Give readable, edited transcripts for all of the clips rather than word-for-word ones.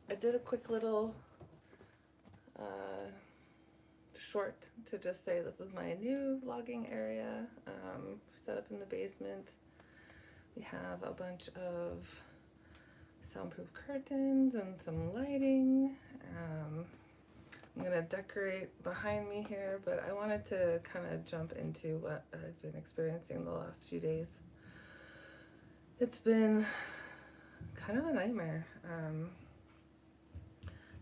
I did a quick little short to just say this is my new vlogging area, set up in the basement. We have a bunch of soundproof curtains and some lighting. I'm gonna decorate behind me here, but I wanted to kind of jump into what I've been experiencing the last few days. It's been kind of a nightmare.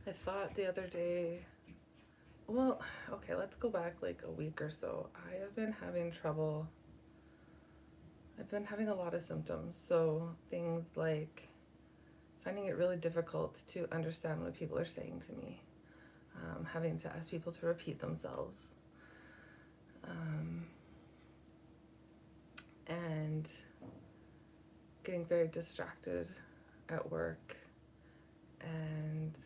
I thought the other day, well, okay, let's go back like a week or so. I've been having a lot of symptoms. So things like finding it really difficult to understand what people are saying to me, having to ask people to repeat themselves, and getting very distracted at work, and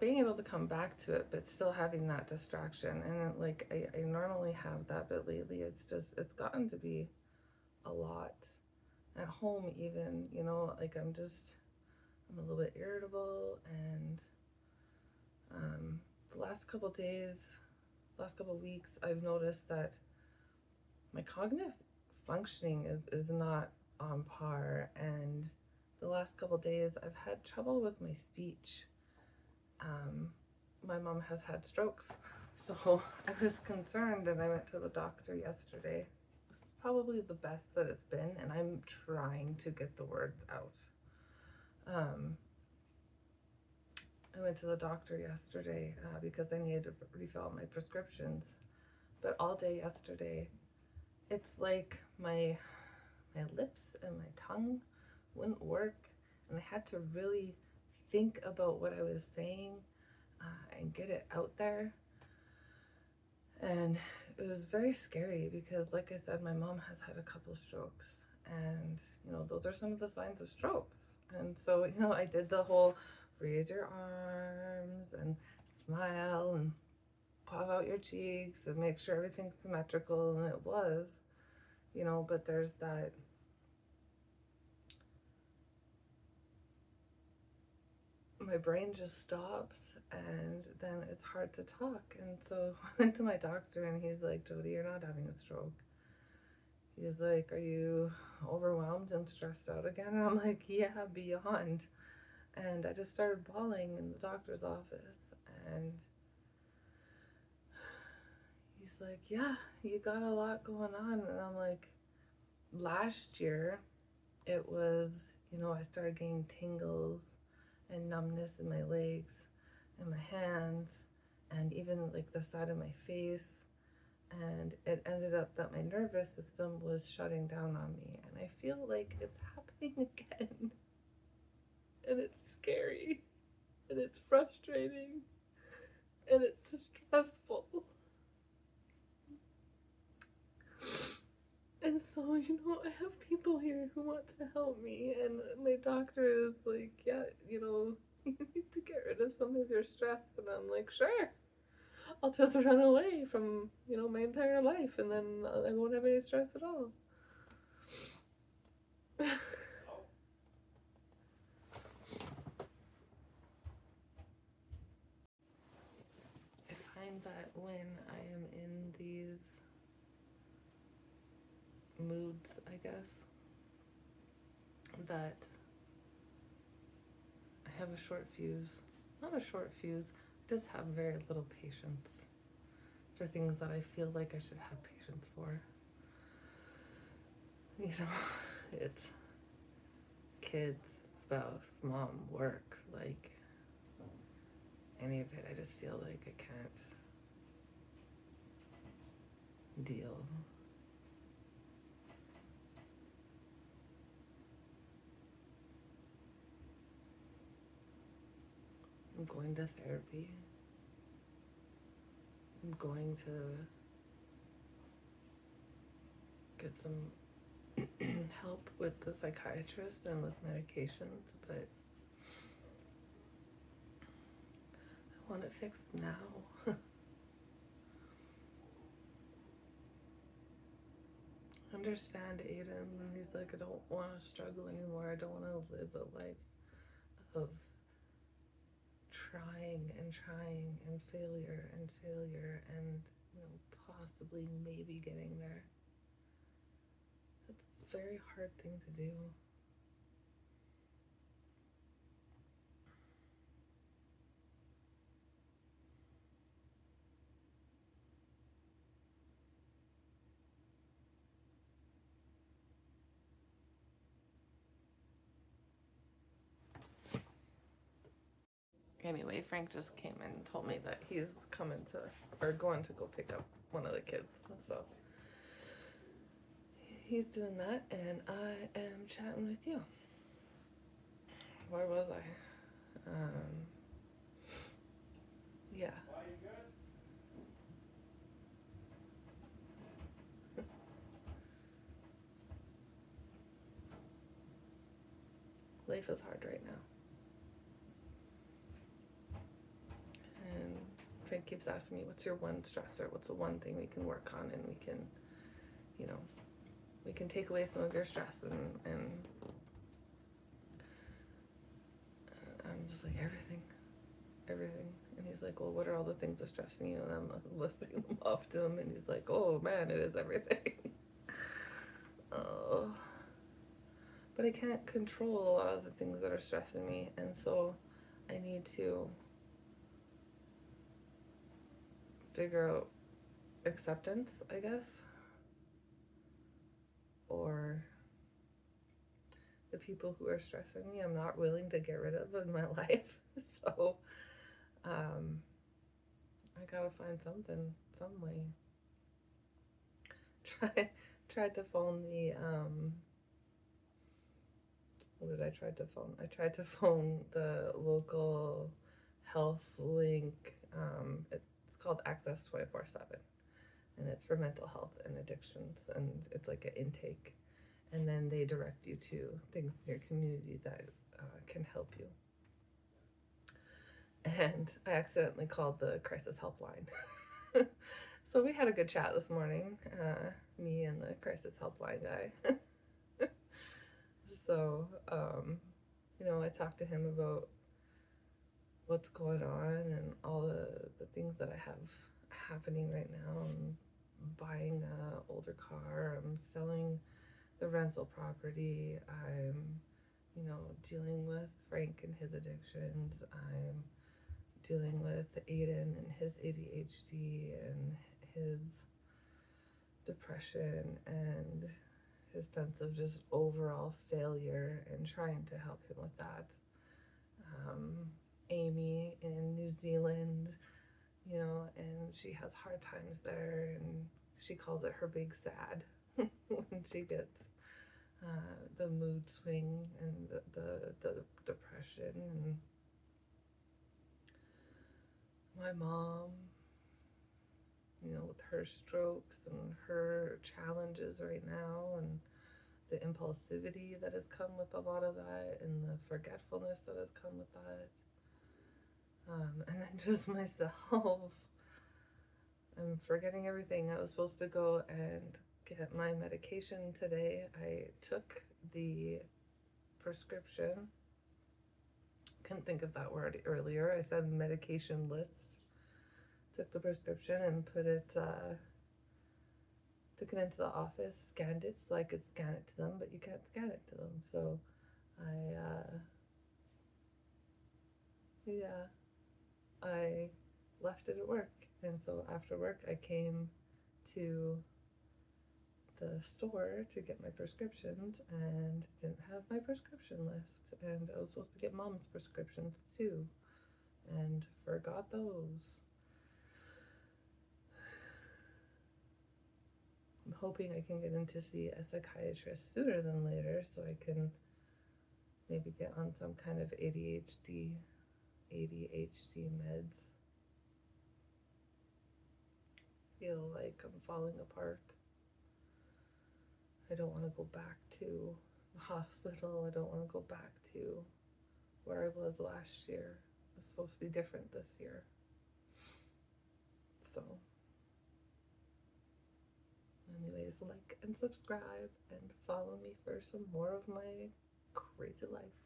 being able to come back to it but still having that distraction. And like I normally have that, but lately it's gotten to be a lot at home even, like I'm a little bit irritable. And the last couple weeks, I've noticed that my cognitive functioning is not on par. And the last couple days, I've had trouble with my speech. My mom has had strokes, so I was concerned, and I went to the doctor yesterday. This is probably the best that it's been, and I'm trying to get the words out. I went to the doctor yesterday because I needed to refill my prescriptions. But all day yesterday, it's like my lips and my tongue wouldn't work, and I had to really think about what I was saying and get it out there. And it was very scary because, like I said, my mom has had a couple strokes, and those are some of the signs of strokes. And so I did the whole raise your arms and smile and puff out your cheeks and make sure everything's symmetrical, and it was, but there's that my brain just stops, and then it's hard to talk. And so I went to my doctor, and he's like, Jody, you're not having a stroke. He's like, are you overwhelmed and stressed out again? And I'm like, yeah, beyond. And I just started bawling in the doctor's office, and he's like, yeah, you got a lot going on. And I'm like, last year it was, I started getting tingles and numbness in my legs and my hands and even like the side of my face. And it ended up that my nervous system was shutting down on me. And I feel like it's happening again. And it's scary. And it's frustrating. And it's stressful. And so, I have people here who want to help me. And my doctor is like, yeah, you need to get rid of some of your stress. And I'm like, sure. I'll just run away from, my entire life, and then I won't have any stress at all. I find that when I am in these moods, I guess, that I have a short fuse. Not a short fuse, I just have very little patience for things that I feel like I should have patience for. It's kids, spouse, mom, work, like any of it. I just feel like I can't deal. I'm going to therapy. I'm going to get some help with the psychiatrist and with medications, but I want it fixed now. Understand Aiden when he's like, I don't want to struggle anymore. I don't want to live a life of trying and failure and possibly maybe getting there. It's a very hard thing to do. Anyway, Frank just came and told me that he's going to go pick up one of the kids. So he's doing that, and I am chatting with you. Where was I? Yeah. Life is hard right now. And Frank keeps asking me, what's your one stressor? What's the one thing we can work on, and we can take away some of your stress, and I'm just like, everything. And he's like, well, what are all the things that are stressing you? And I'm listing them off to him, and he's like, oh man, it is everything. Oh. But I can't control a lot of the things that are stressing me, and so I need to figure out acceptance, I guess, or the people who are stressing me I'm not willing to get rid of in my life. So I gotta find something, some way. Tried to phone the what did I try to phone? I tried to phone the local health link. It's called Access 24/7, and it's for mental health and addictions, and it's like an intake, and then they direct you to things in your community that can help you. And I accidentally called the crisis helpline. So we had a good chat this morning, me and the crisis helpline guy. So, I talked to him about what's going on and all the things that I have happening right now. I'm buying an older car. I'm selling the rental property. I'm, dealing with Frank and his addictions. I'm dealing with Aiden and his ADHD and his depression and his sense of just overall failure, and trying to help him with that. Amy in New Zealand, and she has hard times there, and she calls it her big sad when she gets the mood swing and the depression. And my mom, with her strokes and her challenges right now, and the impulsivity that has come with a lot of that, and the forgetfulness that has come with that. And then just myself. I'm forgetting everything. I was supposed to go and get my medication today. I took the prescription. Couldn't think of that word earlier. I said medication list. Took the prescription and took it into the office, scanned it so I could scan it to them, but you can't scan it to them. So I left it at work. And so after work, I came to the store to get my prescriptions and didn't have my prescription list. And I was supposed to get Mom's prescriptions too, and forgot those. I'm hoping I can get in to see a psychiatrist sooner than later, so I can maybe get on some kind of ADHD meds. Feel like I'm falling apart. I don't want to go back to the hospital. I don't want to go back to where I was last year. It's supposed to be different this year. So anyways, like and subscribe and follow me for some more of my crazy life.